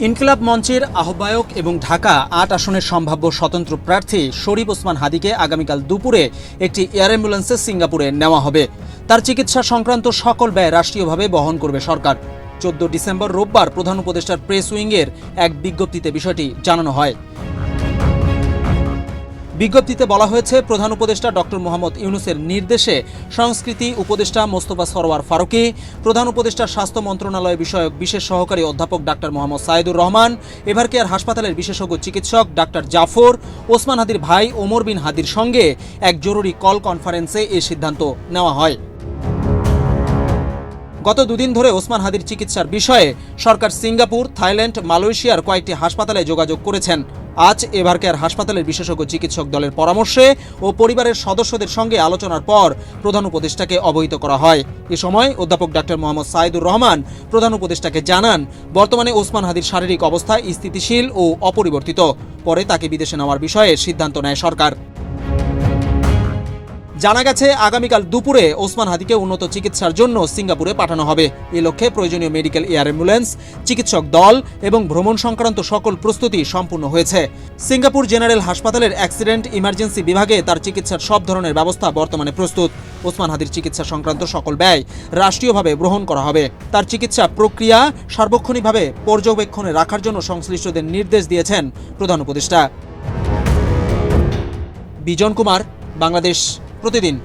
ইনকিলাব মঞ্চের আহ্বায়ক এবং ঢাকা ৮ আসনের সম্ভাব্য স্বতন্ত্র প্রার্থী শরীফ ওসমান হাদিকে আগামীকাল দুপুরে একটি এয়ার অ্যাম্বুলেন্সে সিঙ্গাপুরে নেওয়া হবে। তার চিকিৎসা সংক্রান্ত সকল ব্যয় রাষ্ট্রীয়ভাবে বহন করবে সরকার। 14 ডিসেম্বর রোববার প্রধান উপদেষ্টার প্রেস উইংয়ের এক বিজ্ঞপ্তিতে বিষয়টি জানানো হয়। বিজ্ঞপ্তিতে বলা হয়েছে, প্রধান উপদেষ্টা ডক্টর মোহাম্মদ ইউনূসের নির্দেশে সংস্কৃতি উপদেষ্টা মোস্তফা সরওয়ার ফারুকী, প্রধান উপদেষ্টা স্বাস্থ্য মন্ত্রণালয় বিষয়ক বিশেষ সহকারী অধ্যাপক ডাক্তার মোহাম্মদ সাইদুর রহমান, এভারকেয়ার হাসপাতালের বিশেষজ্ঞ চিকিৎসক ডাক্তার জাফর, ওসমান হাদির ভাই ওমর বিন হাদির সঙ্গে এক জরুরি কল কনফারেন্সে এই সিদ্ধান্ত নেওয়া হয়। গত দুদিন ধরে ওসমান হাদির চিকিৎসার বিষয়ে সরকার সিঙ্গাপুর, থাইল্যান্ড, মালয়েশিয়ার কয়েকটি হাসপাতালে যোগাযোগ করেছেন। আজ এভারকেয়ার হাসপাতালের বিশেষজ্ঞ চিকিৎসক দলের পরামর্শে ও পরিবারের সদস্যদের সঙ্গে আলোচনার পর প্রধান উপদেষ্টাকে অবহিত করা হয়। এ সময় অধ্যাপক ডাক্তার মোহাম্মদ সাইদুর রহমান প্রধান উপদেষ্টাকে জানান, বর্তমানে ওসমান হাদির শারীরিক অবস্থা স্থিতিশীল ও অপরিবর্তিত। পরে তাকে বিদেশে নেওয়ার বিষয়ে সিদ্ধান্ত নেয় সরকার। জানা গেছে, আগামীকাল দুপুরে ওসমান হাদিকে উন্নত চিকিৎসার জন্য সিঙ্গাপুরে পাঠানো হবে। এ লক্ষ্যে প্রয়োজনীয় মেডিকেল এয়ার অ্যাম্বুলেন্স, চিকিৎসক দল এবং ভ্রমণ সংক্রান্ত সকল প্রস্তুতি সম্পূর্ণ হয়েছে। সিঙ্গাপুর জেনারেল হাসপাতালের অ্যাক্সিডেন্ট ইমার্জেন্সি বিভাগে তার চিকিৎসার সব ধরনের ব্যবস্থা বর্তমানে প্রস্তুত। ওসমান হাদির চিকিৎসা সংক্রান্ত সকল ব্যয় রাষ্ট্রীয়ভাবে গ্রহণ করা হবে। তার চিকিৎসা প্রক্রিয়া সার্বক্ষণিকভাবে পর্যবেক্ষণে রাখার জন্য সংশ্লিষ্টদের নির্দেশ দিয়েছেন প্রধান উপদেষ্টা। বিজন কুমার, বাংলাদেশ প্রতিদিন।